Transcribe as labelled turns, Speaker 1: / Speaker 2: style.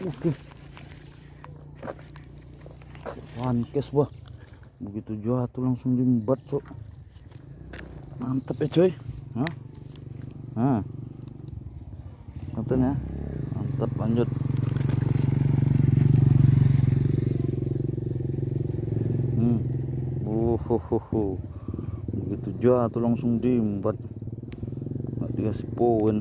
Speaker 1: Oke, pankes bah. Begitu jatuh langsung diembat, cok. Mantep ya, coy. Hah? Nah, nonton ya. Mantap, lanjut. Begitu jatuh langsung diembat. Nggak dikasih poin.